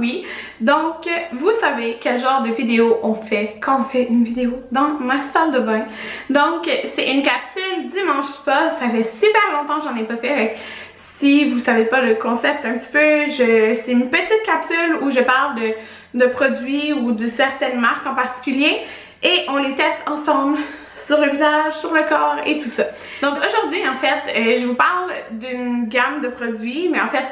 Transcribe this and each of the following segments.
oui. Donc, vous savez quel genre de vidéo on fait quand on fait une vidéo dans ma salle de bain. Donc, c'est une capsule dimanche spa. Ça fait super longtemps que j'en ai pas fait. Si vous savez pas le concept un petit peu, c'est une petite capsule où je parle de produits ou de certaines marques en particulier et on les teste ensemble sur le visage, sur le corps et tout ça. Donc aujourd'hui en fait, je vous parle d'une gamme de produits, mais en fait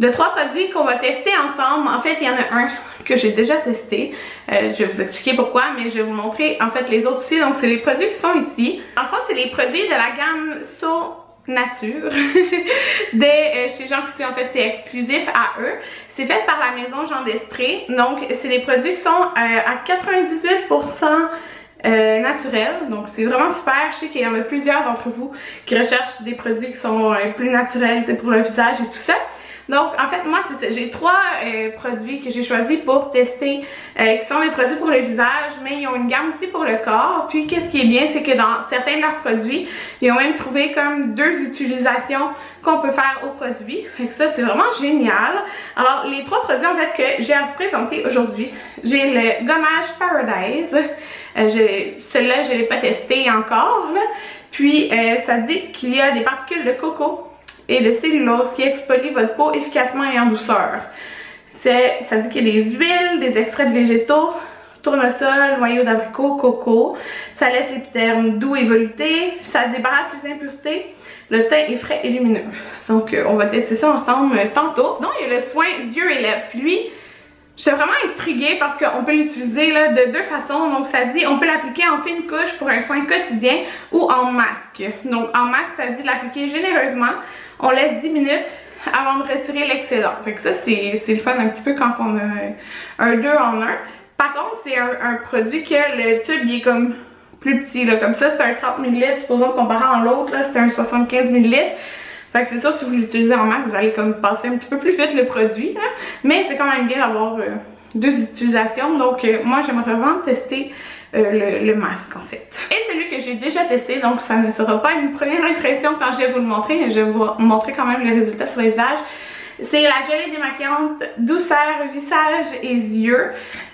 de 3 produits qu'on va tester ensemble. En fait, il y en a un que j'ai déjà testé. Je vais vous expliquer pourquoi, mais je vais vous montrer en fait les autres aussi. Donc c'est les produits qui sont ici. En fait, c'est les produits de la gamme So Nature de chez Jean Coutu. En fait, c'est exclusif à eux. C'est fait par la maison Jean d'Estrée. Donc c'est des produits qui sont à 98% naturel, donc c'est vraiment super. Je sais qu'il y en a plusieurs d'entre vous qui recherchent des produits qui sont plus naturels pour le visage et tout ça. Donc en fait moi c'est ça, j'ai 3 produits que j'ai choisis pour tester qui sont des produits pour le visage, mais ils ont une gamme aussi pour le corps. Puis qu'est-ce qui est bien, c'est que dans certains de leurs produits ils ont même trouvé comme 2 utilisations qu'on peut faire au produit. Fait que ça c'est vraiment génial. Alors les 3 produits en fait que j'ai à vous présenter aujourd'hui, j'ai le gommage Paradise. Celui-là je ne l'ai pas testé encore là. Puis ça dit qu'il y a des particules de coco et de cellulose qui exfolie votre peau efficacement et en douceur. Ça dit qu'il y a des huiles, des extraits de végétaux, tournesol, noyau d'abricot, coco. Ça laisse l'épiderme doux et velouté, ça débarrasse les impuretés. Le teint est frais et lumineux. Donc on va tester ça ensemble tantôt. Sinon il y a le soin yeux et lèvres. Puis lui, j'étais vraiment intriguée parce qu'on peut l'utiliser de 2 façons. Donc ça dit on peut l'appliquer en fine couche pour un soin quotidien ou en masque. Donc en masque ça dit de l'appliquer généreusement. On laisse 10 minutes avant de retirer l'excédent. Fait que ça c'est le fun un petit peu quand on a un 2 en 1. Par contre c'est un produit que le tube il est comme plus petit là. Comme ça c'est un 30 ml. Supposons comparé à l'autre là c'est un 75 ml. Fait que c'est sûr si vous l'utilisez en masque vous allez comme passer un petit peu plus vite le produit hein? Mais c'est quand même bien d'avoir 2 utilisations. Donc moi j'aimerais vraiment tester le masque en fait. Et celui que j'ai déjà testé, donc ça ne sera pas une première impression quand je vais vous le montrer, mais je vais vous montrer quand même le résultat sur le visage. C'est la gelée démaquillante douceur visage et yeux.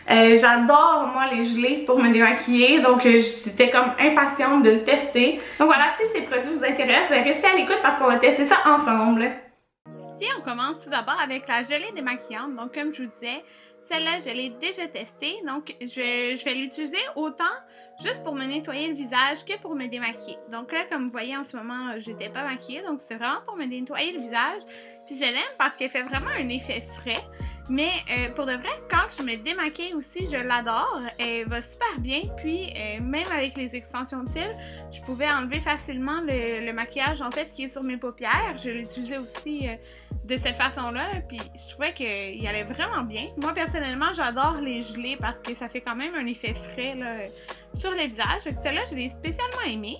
J'adore moi les gelées pour me démaquiller, donc j'étais comme impatiente de le tester. Donc voilà, si ces produits vous intéressent, restez à l'écoute parce qu'on va tester ça ensemble. Si on commence tout d'abord avec la gelée démaquillante, donc comme je vous disais, celle-là, je l'ai déjà testée, donc je vais l'utiliser autant juste pour me nettoyer le visage que pour me démaquiller. Donc là, comme vous voyez en ce moment, j'étais pas maquillée, donc c'était vraiment pour me nettoyer le visage. Puis je l'aime parce qu'elle fait vraiment un effet frais. Mais pour de vrai, quand je me démaquille aussi, je l'adore. Elle va super bien. Puis même avec les extensions de cils, je pouvais enlever facilement le maquillage en fait qui est sur mes paupières. Je l'utilisais aussi de cette façon-là. Puis je trouvais qu'il allait vraiment bien. Moi personnellement, j'adore les gelées parce que ça fait quand même un effet frais là, sur le visage. Donc celle-là, je l'ai spécialement aimée.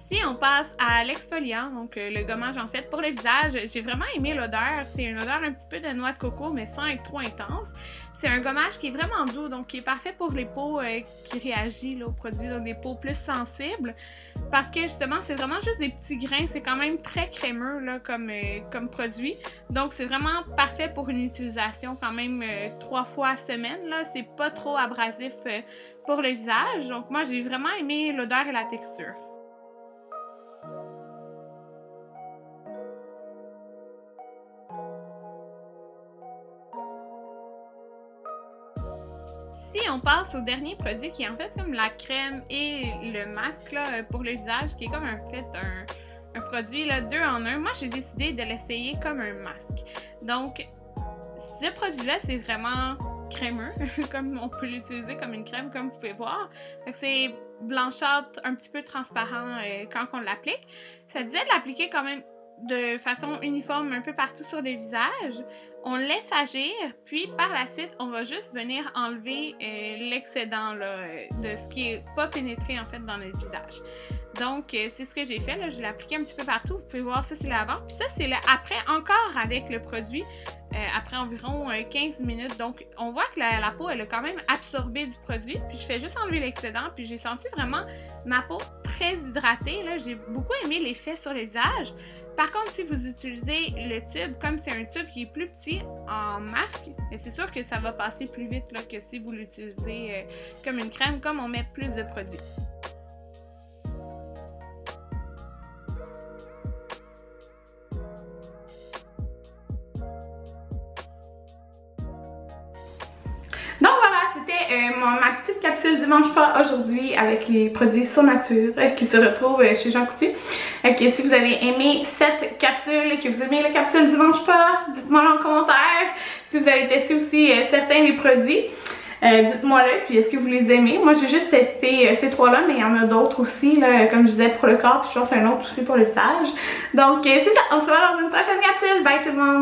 Si on passe à l'exfoliant, donc le gommage en fait pour le visage, j'ai vraiment aimé l'odeur. C'est une odeur un petit peu de noix de coco mais sans être trop intense. C'est un gommage qui est vraiment doux, donc qui est parfait pour les peaux qui réagissent là, aux produits, donc des peaux plus sensibles. Parce que justement c'est vraiment juste des petits grains, c'est quand même très crémeux là, comme produit. Donc c'est vraiment parfait pour une utilisation quand même 3 fois à semaine. C'est pas trop abrasif pour le visage. Donc moi j'ai vraiment aimé l'odeur et la texture. Si on passe au dernier produit qui est en fait comme la crème et le masque là, pour le visage, qui est comme un produit là, 2 en 1, moi j'ai décidé de l'essayer comme un masque. Donc ce produit là c'est vraiment crémeux, comme on peut l'utiliser comme une crème comme vous pouvez voir. C'est blanchâtre, un petit peu transparent quand on l'applique. Ça disait de l'appliquer quand même de façon uniforme un peu partout sur le visage. On laisse agir, puis par la suite, on va juste venir enlever l'excédent de ce qui n'est pas pénétré en fait dans le visage. Donc, c'est ce que j'ai fait. Là. Je l'ai appliqué un petit peu partout. Vous pouvez voir ça, c'est l'avant. Puis ça, c'est le après encore avec le produit, après environ 15 minutes. Donc, on voit que la peau, elle a quand même absorbé du produit. Puis je fais juste enlever l'excédent. Puis j'ai senti vraiment ma peau très hydratée. J'ai beaucoup aimé l'effet sur le visage. Par contre, si vous utilisez le tube, comme c'est un tube qui est plus petit, produit en masque, mais c'est sûr que ça va passer plus vite là, que si vous l'utilisez comme une crème, comme on met plus de produits. Donc voilà, c'était ma petite capsule dimanche pas aujourd'hui avec les produits Sur Nature qui se retrouvent chez Jean Coutu. Si vous avez aimé cette capsule, que vous aimez la capsule dimanche pas, dites-moi en commentaire. Si vous avez testé aussi certains des produits, dites-moi-le, puis est-ce que vous les aimez? Moi j'ai juste testé ces trois-là, mais il y en a d'autres aussi, là, comme je disais, pour le corps, puis je pense un autre aussi pour le visage. Donc c'est ça, on se voit dans une prochaine capsule. Bye tout le monde!